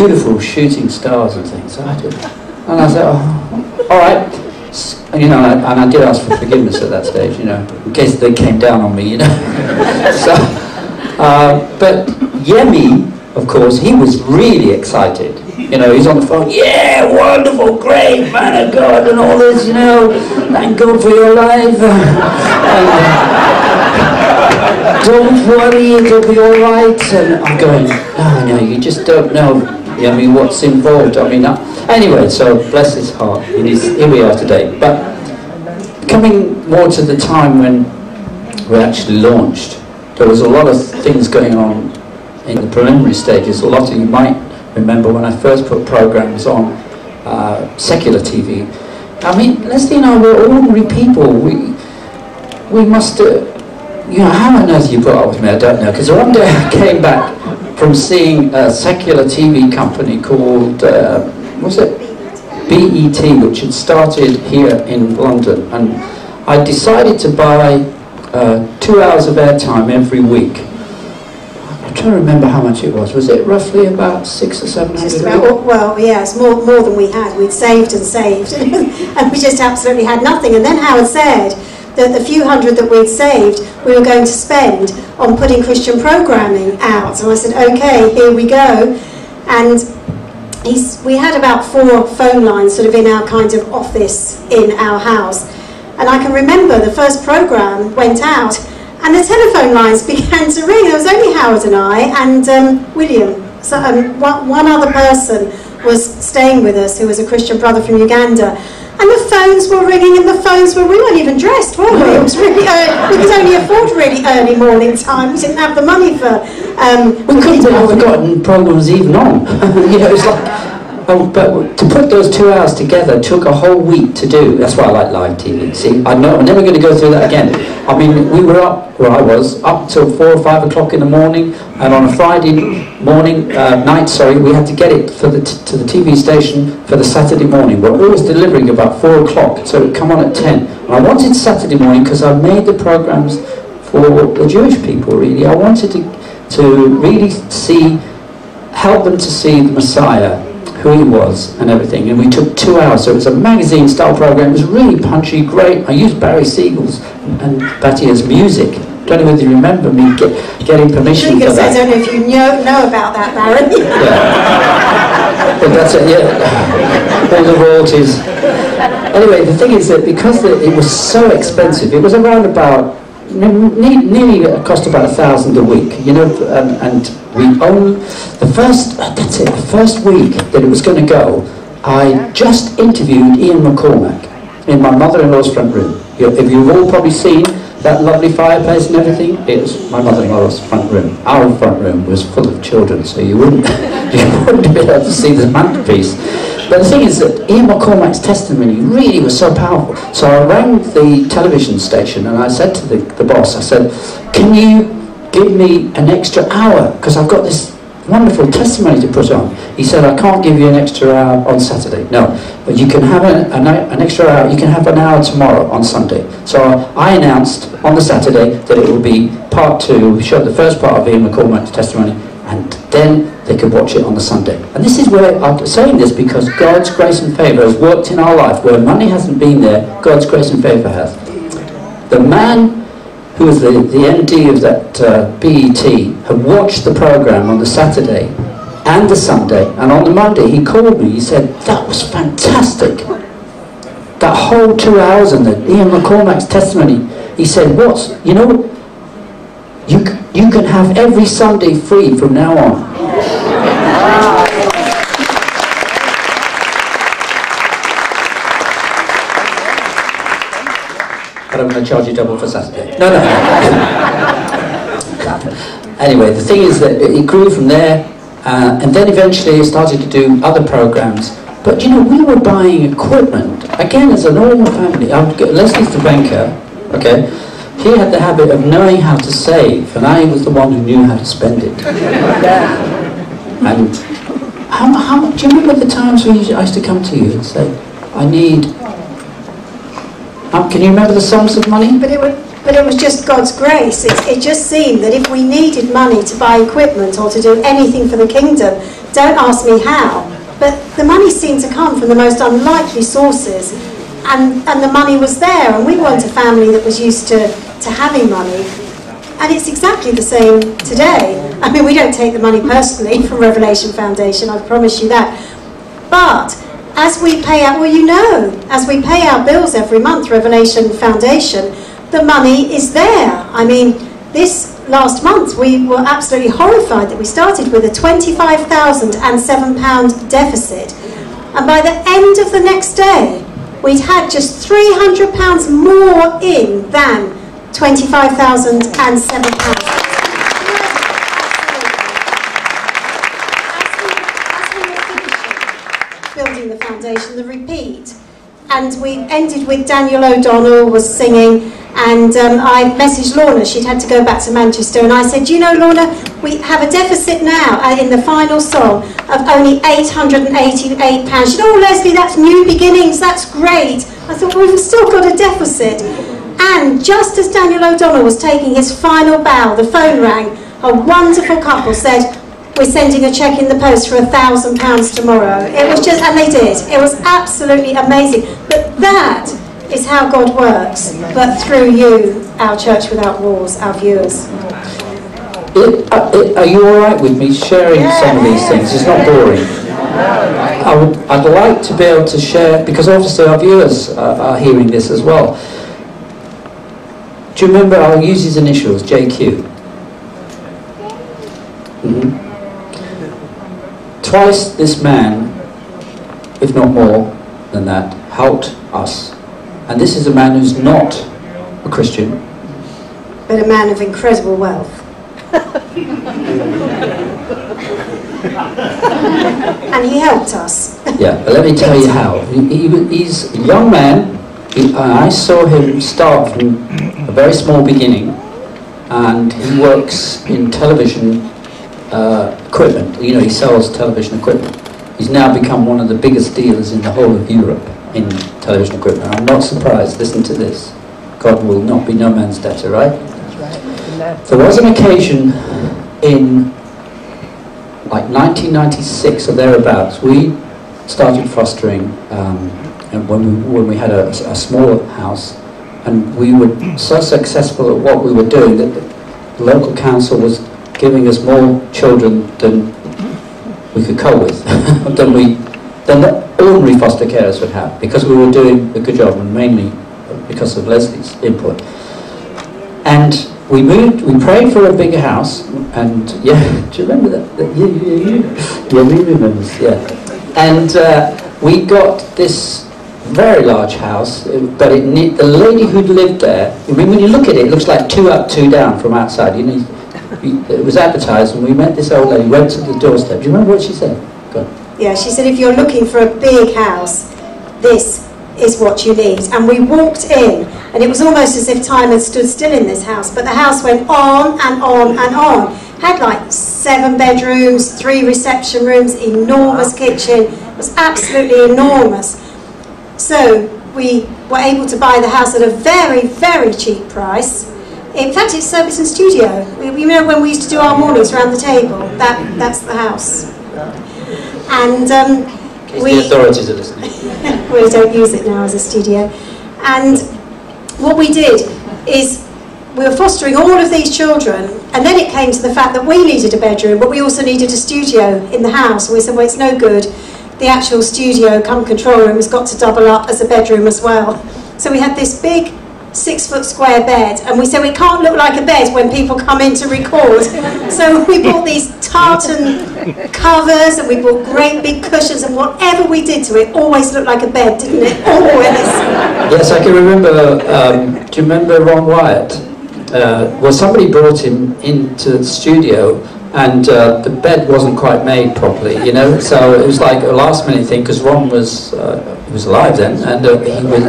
beautiful shooting stars and things. So I did, and I said, oh, all right. And, you know, and I did ask for forgiveness at that stage, you know, in case they came down on me, you know. So, but Yemi, of course, he was really excited. You know, he's on the phone, yeah, wonderful, great, man of God, and all this, you know, thank God for your life. Don't worry, it'll be all right. And I'm going, oh, no, you just don't know, Yemi, what's involved. I mean, anyway, so bless his heart, here we are today. But coming more to the time when we actually launched, there was a lot of things going on in the preliminary stages. A lot of you might remember when I first put programs on secular TV. I mean, Leslie and I were ordinary people. We must, you know, how on earth you put up with me, I don't know. Because one day I came back from seeing a secular TV company called, what's it? BET, which had started here in London. And I decided to buy 2 hours of airtime every week. I'm trying to remember how much it was. Was it roughly about 600 or 700? Just about, well, yes, more than we had. We'd saved and saved, and we just absolutely had nothing. And then Howard said that the few hundred that we'd saved, we were going to spend on putting Christian programming out. So I said, okay, here we go. And we had about 4 phone lines sort of in our kind of office in our house. And I can remember the first program went out, and the telephone lines began to ring. There was only Howard and I and William. So one other person was staying with us who was a Christian brother from Uganda. And the phones were ringing, and the phones were, we weren't even dressed, were we? It was really we could only afford really early morning time. We didn't have the money for... we couldn't have forgotten programs even on. You know, it's like... but to put those 2 hours together took a whole week to do. That's why I like live TV. See, I'm never going to go through that again. I mean, we were up, where I was, up till 4 or 5 o'clock in the morning, and on a Friday night, we had to get it to the TV station for the Saturday morning. We're always delivering about 4 o'clock, so it would come on at 10. And I wanted Saturday morning because I made the programs for the Jewish people, really. I wanted to really help them to see the Messiah, who he was and everything, and we took 2 hours, so it was a magazine style program. It was really punchy, great. I used Barry Siegel's and Batia's music. Don't know whether you remember me getting permission for that. I don't know if you know about that, Barry. Yeah. But that's it, yeah. All the royalties. Anyway, the thing is that because it was so expensive, it was around about nearly cost about 1,000 a week, you know, and we own the first week that it was going to go. I just interviewed Ian McCormack in my mother-in-law's front room. If you've all probably seen that lovely fireplace and everything, it was my mother-in-law's front room. Our front room was full of children, so you wouldn't be able to see the mantelpiece. But the thing is that Ian McCormack's testimony really was so powerful. So I rang the television station and I said to the boss, I said, can you give me an extra hour? Because I've got this wonderful testimony to put on. He said, I can't give you an extra hour on Saturday. No, but you can have an extra hour. You can have an hour tomorrow on Sunday. So I announced on the Saturday that it will be part 2. We showed the first part of Ian McCormack's testimony, and then they could watch it on the Sunday. And this is where I'm saying this because God's grace and favour has worked in our life. Where money hasn't been there, God's grace and favour has. The man who was the MD of that BET had watched the programme on the Saturday and the Sunday, and on the Monday he called me. He said, that was fantastic. That whole 2 hours and the Ian McCormack's testimony. He said, you know, you can have every Sunday free from now on. But I'm going to charge you double for Saturday. No. Anyway, the thing is that it grew from there, and then eventually it started to do other programs. But you know, we were buying equipment, again as a normal family. Leslie's the banker, okay? He had the habit of knowing how to save, and I was the one who knew how to spend it. And how do you remember the times when I used to come to you and say, I need... can you remember the sums of money? But it was just God's grace. It just seemed that if we needed money to buy equipment or to do anything for the kingdom, Don't ask me how. But the money seemed to come from the most unlikely sources, and the money was there, and we weren't a family that was used to having money. And it's exactly the same today. I mean, we don't take the money personally from Revelation Foundation, I promise you that. But as we pay out, well, you know, as we pay our bills every month, Revelation Foundation, the money is there. I mean, this last month we were absolutely horrified that we started with a £25,007 deficit. And by the end of the next day, we'd had just £300 more in than £25,007. Building the foundation, the repeat, and we ended with Daniel O'Donnell was singing, and I messaged Lorna. She'd had to go back to Manchester, and I said, you know, Lorna, we have a deficit now in the final song of only £888. She said, oh, Leslie, that's new beginnings, that's great. I thought, well, we've still got a deficit. And just as Daniel O'Donnell was taking his final bow, the phone rang. A wonderful couple said, we're sending a cheque in the post for £1,000 tomorrow. It was just, and they did. It was absolutely amazing. But that is how God works, but through you, our Church Without Walls, our viewers. Are you all right with me sharing some of these things? It's not boring. I'd like to be able to share, because obviously our viewers are hearing this as well. Do you remember, I'll use his initials, JQ. Twice this man, if not more than that, helped us. And this is a man who's not a Christian. But a man of incredible wealth. And he helped us. Yeah, but let me tell you how. He's a young man. I saw him start from a very small beginning, and he works in television equipment. You know, he sells television equipment. He's now become one of the biggest dealers in the whole of Europe in television equipment. I'm not surprised. Listen to this. God will not be no man's debtor, right? There was an occasion in like 1996 or thereabouts. We started fostering and when we had a small house, and we were so successful at what we were doing that the local council was giving us more children than we could cope with, than the ordinary foster carers would have, because we were doing a good job, and mainly because of Leslie's input. And we moved, we prayed for a bigger house, and yeah, do you remember that? Yeah, we remember, yeah. And we got this very large house, but the lady who'd lived there, I mean, when you look at it, it looks like 2 up, 2 down from outside. You know, it was advertised, and we met this old lady, went to the doorstep. Do you remember what she said? Go on. Yeah, she said, if you're looking for a big house, this is what you need. And we walked in, and it was almost as if time had stood still in this house, but the house went on and on and on. Had like 7 bedrooms, 3 reception rooms, enormous kitchen. It was absolutely enormous. So we were able to buy the house at a very, very cheap price. In fact, it's service and studio. You remember when we used to do our mornings around the table? That's the house. And the authorities are listening. we don't use it now as a studio. And what we did is we were fostering all of these children, and then it came to the fact that we needed a bedroom, but we also needed a studio in the house. And we said, well, it's no good. The actual studio come control room has got to double up as a bedroom as well. So we had this big 6-foot square bed, and we said we can't look like a bed when people come in to record. So we bought these tartan covers, and we bought great big cushions, and whatever we did to it always looked like a bed, didn't it? Always. Yes, I can remember. Do you remember Ron Wyatt? Well, somebody brought him into the studio, and the bed wasn't quite made properly, you know, so it was like a last minute thing, because Ron was alive then, and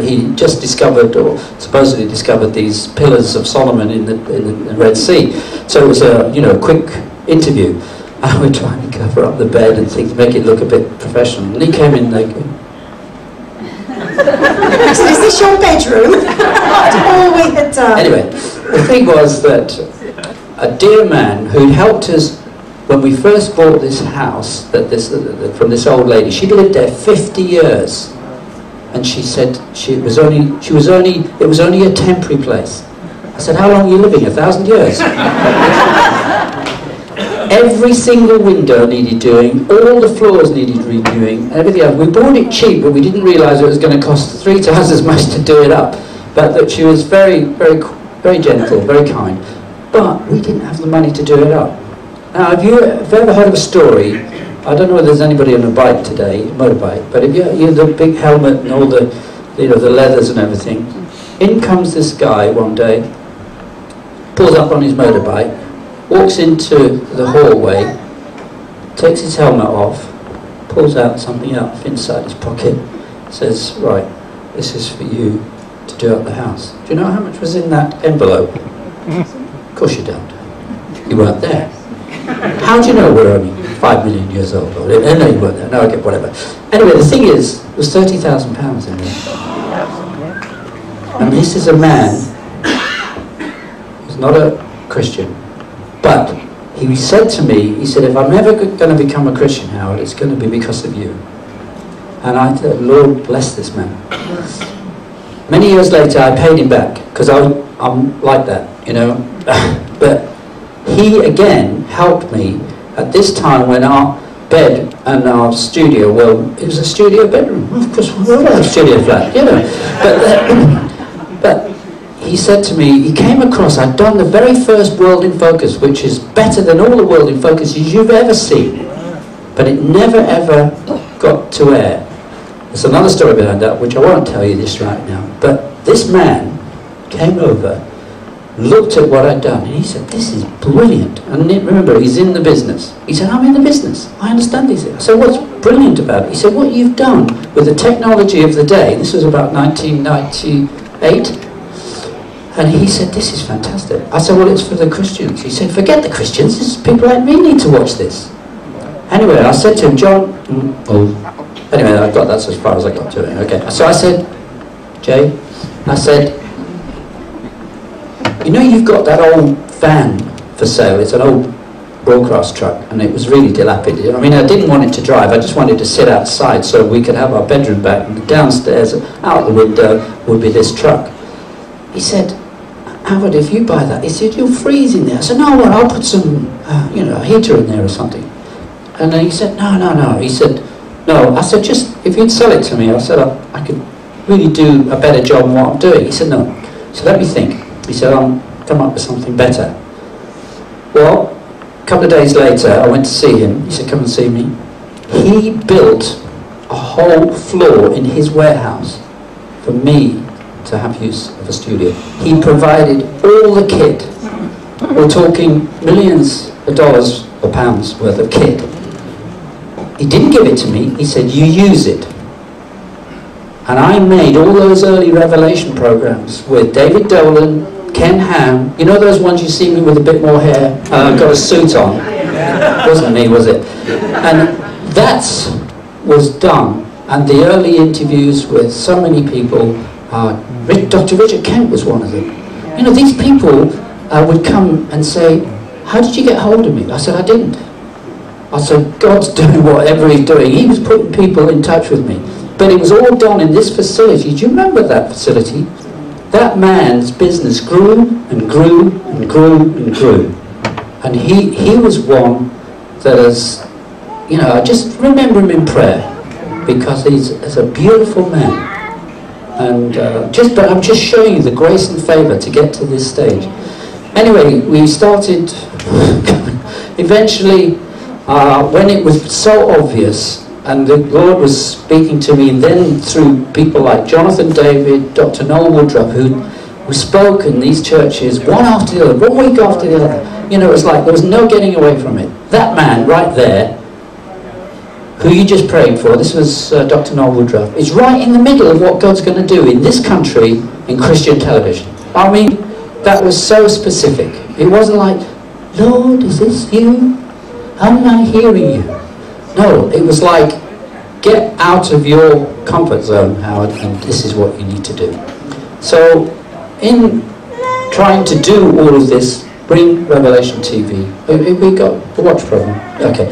he just discovered, or supposedly discovered, these pillars of Solomon in the Red Sea. So it was a quick interview, and we're trying to cover up the bed and things, make it look a bit professional, and he came in like, so is this your bedroom? That's all we had done. Anyway, the thing was that a dear man who'd helped us when we first bought this house from this old lady, she'd lived there 50 years. And she said it was only a temporary place. I said, how long are you living? 1,000 years? Every single window needed doing, all the floors needed redoing, everything else. We bought it cheap, but we didn't realise it was going to cost 3 times as much to do it up. But that she was very, very, very gentle, very kind. But we didn't have the money to do it up. Now, have you ever heard of a story? I don't know whether there's anybody on a bike today, motorbike, but if you have the big helmet and all the, the leathers and everything. In comes this guy one day, pulls up on his motorbike, walks into the hallway, takes his helmet off, pulls out something out inside his pocket, says, right, this is for you to do up the house. Do you know how much was in that envelope? Of course you don't. You weren't there. How do you know we're only 5 million years old? No, you weren't there. No, okay, whatever. Anyway, the thing is, there was £30,000 in there. And this is a man who's not a Christian. But he said to me, he said, if I'm ever going to become a Christian, Howard, it's going to be because of you. And I said, Lord bless this man. Many years later, I paid him back, because I'm like that, you know. But he, again, helped me at this time when our bed and our studio, well, it was a studio bedroom. Of course, we all have a studio flat, you know. But he said to me, he came across, I'd done the very first World in Focus, which is better than all the World in Focuses you've ever seen. But it never, ever got to air. There's another story behind that, which I won't tell you this right now. But this man came over, looked at what I'd done, and he said, this is brilliant. And remember, he's in the business. He said, I'm in the business. I understand these things. I said, what's brilliant about it? He said, what you've done with the technology of the day, this was about 1998, and he said, this is fantastic. I said, well, it's for the Christians. He said, forget the Christians, this is people like me need to watch this. Anyway, I said to him, John, anyway, I got that's as far as I got to it, okay. So I said, Jay, I said, you know you've got that old van for sale, it's an old broadcast truck, and it was really dilapidated. I mean, I didn't want it to drive, I just wanted to sit outside so we could have our bedroom back, and downstairs, out the window, would be this truck. He said, Howard, if you buy that, he said, you'll freeze in there. I said, no, well, I'll put some, you know, a heater in there or something. And then he said, no. He said, no. I said, just, if you'd sell it to me, I said, I could really do a better job than what I'm doing. He said, no. So let me think. He said, I'll come up with something better. Well, a couple of days later, I went to see him. He said, come and see me. He built a whole floor in his warehouse for me to have use of a studio. He provided all the kit. We're talking millions of dollars or pounds worth of kit. He didn't give it to me. He said, you use it. And I made all those early Revelation programs with David Dolan, Ken Ham. You know those ones you see me with a bit more hair? Got a suit on. Wasn't me, was it? And that was done. And the early interviews with so many people, Dr. Richard Kent was one of them. You know, these people would come and say, how did you get hold of me? I said, I didn't. I said, God's doing whatever he's doing. He was putting people in touch with me. But it was all done in this facility. Do you remember that facility? That man's business grew and grew and grew and grew. And he was one that is, you know, I just remember him in prayer because he's a beautiful man. And but I'm just showing you the grace and favour to get to this stage. Anyway, we started, eventually, when it was so obvious, and the Lord was speaking to me, and then through people like Jonathan David, Dr. Noel Woodruff, who spoke in these churches, one after the other, 1 week after the other. You know, it was like there was no getting away from it. That man right there, who you just prayed for, this was Dr. Noel Woodruff, is right in the middle of what God's going to do in this country in Christian television. I mean, that was so specific. It wasn't like, Lord, is this you? I'm not hearing you. No, it was like, get out of your comfort zone, Howard, and this is what you need to do. So, in trying to do all of this, Bring Revelation TV. We got a watch program. Okay.